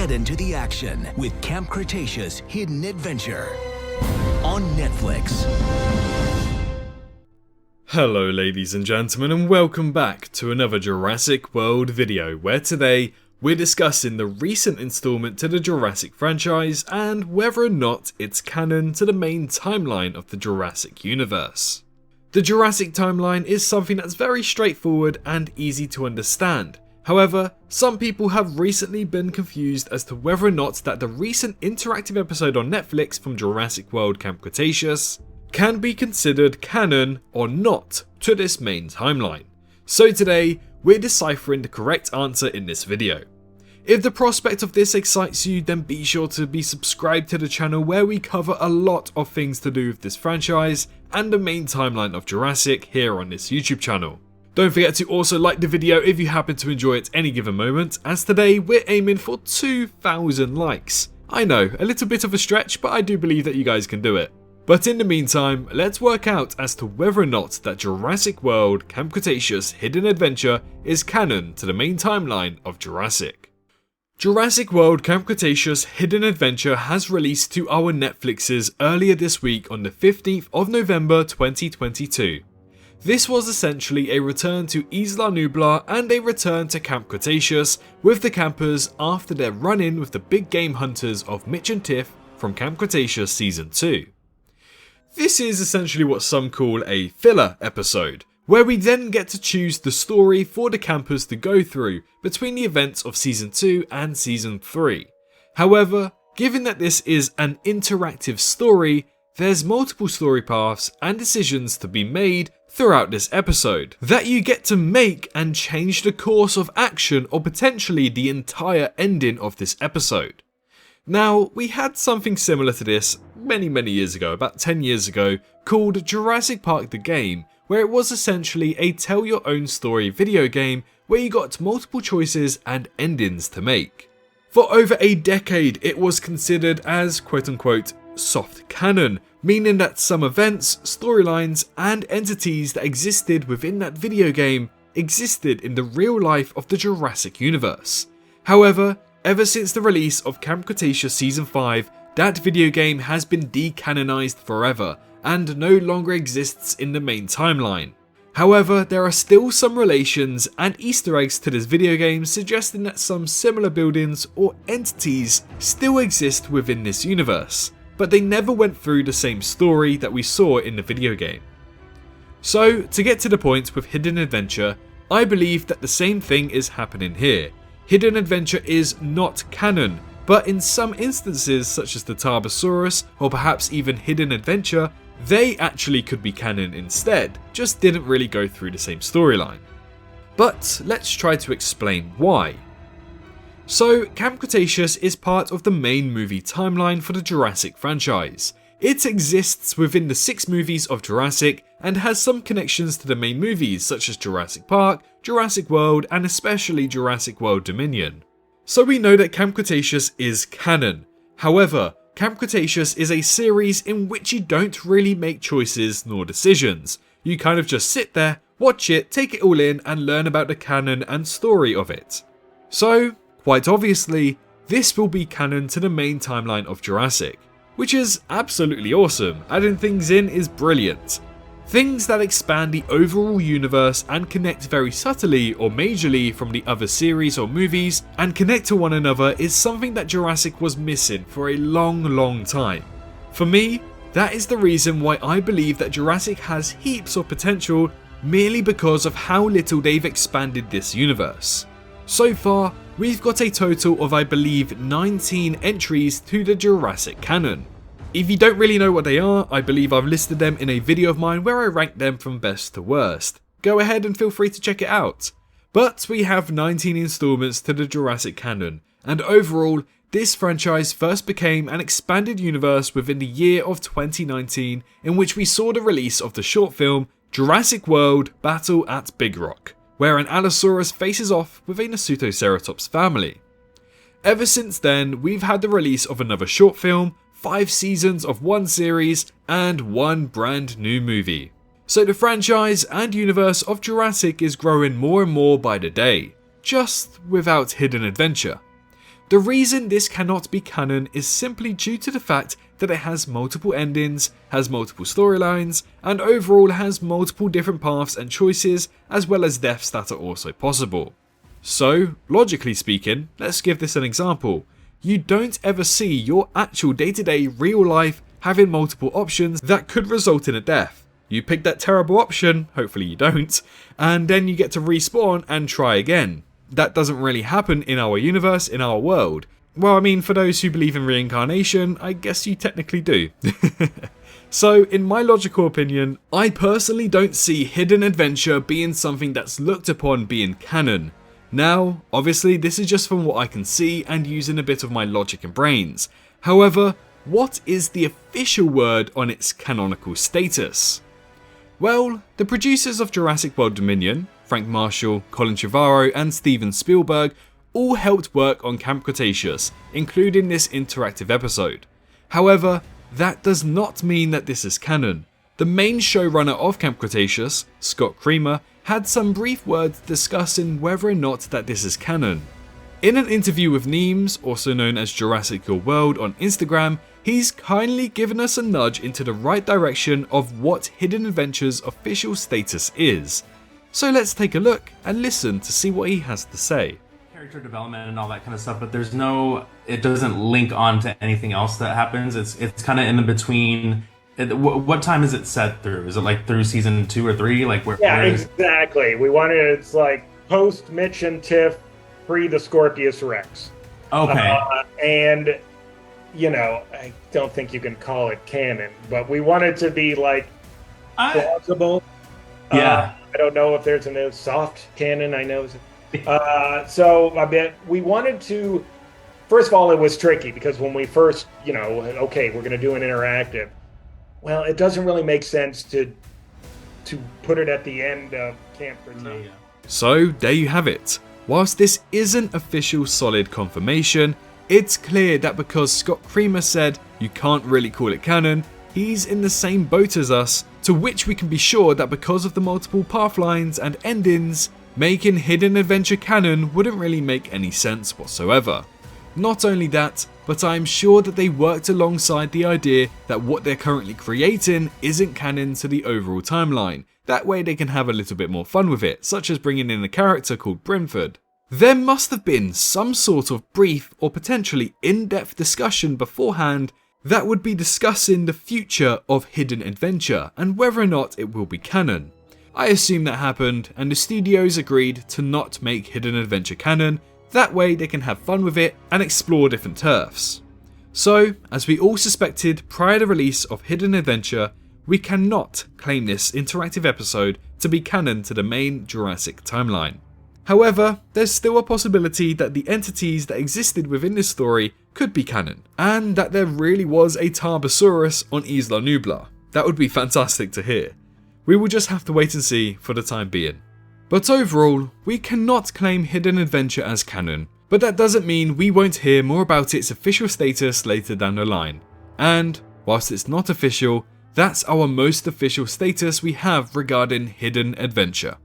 Get into the action with Camp Cretaceous Hidden Adventure on Netflix. Hello ladies and gentlemen, and welcome back to another Jurassic World video, where today we're discussing the recent installment to the Jurassic franchise and whether or not it's canon to the main timeline of the Jurassic universe. The Jurassic timeline is something that's very straightforward and easy to understand. However, some people have recently been confused as to whether or not that the recent interactive episode on Netflix from Jurassic World Camp Cretaceous can be considered canon or not to this main timeline. So today, we're deciphering the correct answer in this video. If the prospect of this excites you, then be sure to be subscribed to the channel where we cover a lot of things to do with this franchise and the main timeline of Jurassic here on this YouTube channel. Don't forget to also like the video if you happen to enjoy it any given moment, as today we're aiming for 2,000 likes. I know, a little bit of a stretch, but I do believe that you guys can do it. But in the meantime, let's work out as to whether or not that Jurassic World Camp Cretaceous Hidden Adventure is canon to the main timeline of Jurassic. Jurassic World Camp Cretaceous Hidden Adventure has released to our Netflixes earlier this week on the 15th of November 2022. This was essentially a return to Isla Nublar and a return to Camp Cretaceous with the campers after their run-in with the big game hunters of Mitch and Tiff from Camp Cretaceous Season 2. This is essentially what some call a filler episode, where we then get to choose the story for the campers to go through between the events of Season 2 and Season 3. However, given that this is an interactive story, there's multiple story paths and decisions to be made throughout this episode that you get to make and change the course of action or potentially the entire ending of this episode. Now, we had something similar to this many years ago, about 10 years ago, called Jurassic Park the Game, where it was essentially a tell your own story video game where you got multiple choices and endings to make. For over a decade, it was considered as quote-unquote soft canon, meaning that some events, storylines, and entities that existed within that video game existed in the real life of the Jurassic universe. However, ever since the release of Camp Cretaceous Season 5, that video game has been decanonized forever and no longer exists in the main timeline. However, there are still some relations and Easter eggs to this video game suggesting that some similar buildings or entities still exist within this universe, but they never went through the same story that we saw in the video game. So, to get to the point with Hidden Adventure, I believe that the same thing is happening here. Hidden Adventure is not canon, but in some instances such as the Tarbosaurus or perhaps even Hidden Adventure, they actually could be canon instead, just didn't really go through the same storyline. But let's try to explain why. So, Camp Cretaceous is part of the main movie timeline for the Jurassic franchise. It exists within the 6 movies of Jurassic and has some connections to the main movies such as Jurassic Park, Jurassic World, and especially Jurassic World Dominion. So we know that Camp Cretaceous is canon. However, Camp Cretaceous is a series in which you don't really make choices nor decisions. You kind of just sit there, watch it, take it all in, and learn about the canon and story of it. So, quite obviously, this will be canon to the main timeline of Jurassic, which is absolutely awesome. Adding things in is brilliant. Things that expand the overall universe and connect very subtly or majorly from the other series or movies and connect to one another is something that Jurassic was missing for a long time. For me, that is the reason why I believe that Jurassic has heaps of potential merely because of how little they've expanded this universe. So far, we've got a total of I believe 19 entries to the Jurassic canon. If you don't really know what they are, I believe I've listed them in a video of mine where I rank them from best to worst. Go ahead and feel free to check it out. But we have 19 installments to the Jurassic canon, and overall, this franchise first became an expanded universe within the year of 2019, in which we saw the release of the short film Jurassic World Battle at Big Rock, where an Allosaurus faces off with a Nasutoceratops family. Ever since then, we've had the release of another short film, 5 seasons of one series, and one brand new movie. So the franchise and universe of Jurassic is growing more and more by the day, just without Hidden Adventure. The reason this cannot be canon is simply due to the fact that it has multiple endings, has multiple storylines, and overall has multiple different paths and choices, as well as deaths that are also possible. So, logically speaking, let's give this an example. You don't ever see your actual day-to-day real life having multiple options that could result in a death. You pick that terrible option, hopefully you don't, and then you get to respawn and try again. That doesn't really happen in our universe, in our world. Well, I mean, for those who believe in reincarnation, I guess you technically do. So, in my logical opinion, I personally don't see hidden adventure being something that's looked upon being canon. Now, obviously, this is just from what I can see and using a bit of my logic and brains. However, what is the official word on its canonical status? Well, the producers of Jurassic World Dominion, Frank Marshall, Colin Trevorrow and Steven Spielberg, all helped work on Camp Cretaceous, including this interactive episode. However, that does not mean that this is canon. The main showrunner of Camp Cretaceous, Scott Creamer, had some brief words discussing whether or not that this is canon. In an interview with Neems, also known as Jurassic Your World on Instagram, he's kindly given us a nudge into the right direction of what Hidden Adventure's official status is. So let's take a look and listen to see what he has to say. Character development and all that kind of stuff, but it doesn't link on to anything else that happens. It's kind of in the between. What time is it set through? Is it like through season 2 or 3? Like where? Yeah, exactly. We wanted it's like post Mitch and Tiff, pre the Scorpius Rex. Okay. And you know, I don't think you can call it canon, but we wanted to be like plausible. Yeah. I don't know if there's a soft canon. I know. So I bet we wanted to. First of all, it was tricky because when we first, okay, we're going to do an interactive. Well, it doesn't really make sense to put it at the end of Camp Cretaceous. No, yeah. So there you have it. Whilst this isn't official solid confirmation, it's clear that because Scott Creamer said you can't really call it canon, he's in the same boat as us, to which we can be sure that because of the multiple pathlines and endings, making Hidden Adventure canon wouldn't really make any sense whatsoever. Not only that, but I'm sure that they worked alongside the idea that what they're currently creating isn't canon to the overall timeline. That way they can have a little bit more fun with it, such as bringing in a character called Brentford. There must have been some sort of brief or potentially in-depth discussion beforehand that would be discussing the future of Hidden Adventure and whether or not it will be canon. I assume that happened and the studios agreed to not make Hidden Adventure canon. That way they can have fun with it and explore different turfs. So, as we all suspected prior to the release of Hidden Adventure, we cannot claim this interactive episode to be canon to the main Jurassic timeline. However, there's still a possibility that the entities that existed within this story could be canon, and that there really was a Tarbosaurus on Isla Nublar. That would be fantastic to hear. We will just have to wait and see for the time being. But overall, we cannot claim Hidden Adventure as canon, but that doesn't mean we won't hear more about its official status later down the line. And, whilst it's not official, that's our most official status we have regarding Hidden Adventure.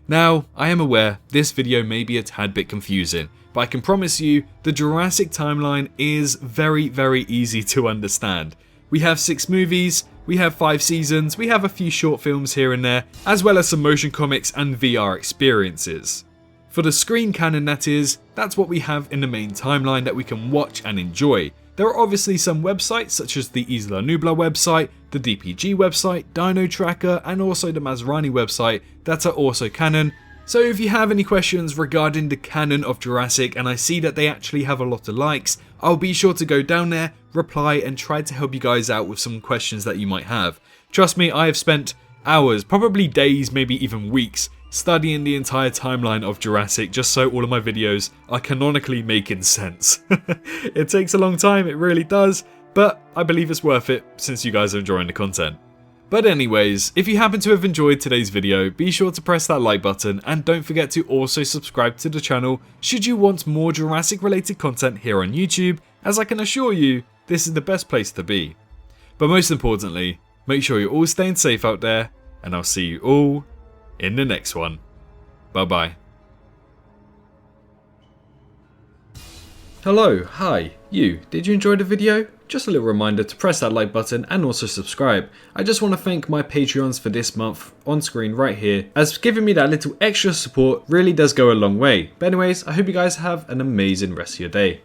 Now, I am aware this video may be a tad bit confusing, but I can promise you the Jurassic timeline is very, very easy to understand. We have 6 movies, we have 5 seasons, we have a few short films here and there, as well as some motion comics and VR experiences. For the screen canon that is, that's what we have in the main timeline that we can watch and enjoy. There are obviously some websites such as the Isla Nublar website, the DPG website, Dino Tracker and also the Masrani website that are also canon. So if you have any questions regarding the canon of Jurassic and I see that they actually have a lot of likes, I'll be sure to go down there, reply and try to help you guys out with some questions that you might have. Trust me, I have spent hours, probably days, maybe even weeks, studying the entire timeline of Jurassic just so all of my videos are canonically making sense. It takes a long time, it really does, but I believe it's worth it since you guys are enjoying the content. But anyways, if you happen to have enjoyed today's video, be sure to press that like button and don't forget to also subscribe to the channel should you want more Jurassic related content here on YouTube, as I can assure you, this is the best place to be. But most importantly, make sure you're all staying safe out there, and I'll see you all in the next one. Bye bye. Hello, hi, you, did you enjoy the video? Just a little reminder to press that like button and also subscribe. I just want to thank my Patreons for this month, on screen right here, as giving me that little extra support really does go a long way. But anyways, I hope you guys have an amazing rest of your day.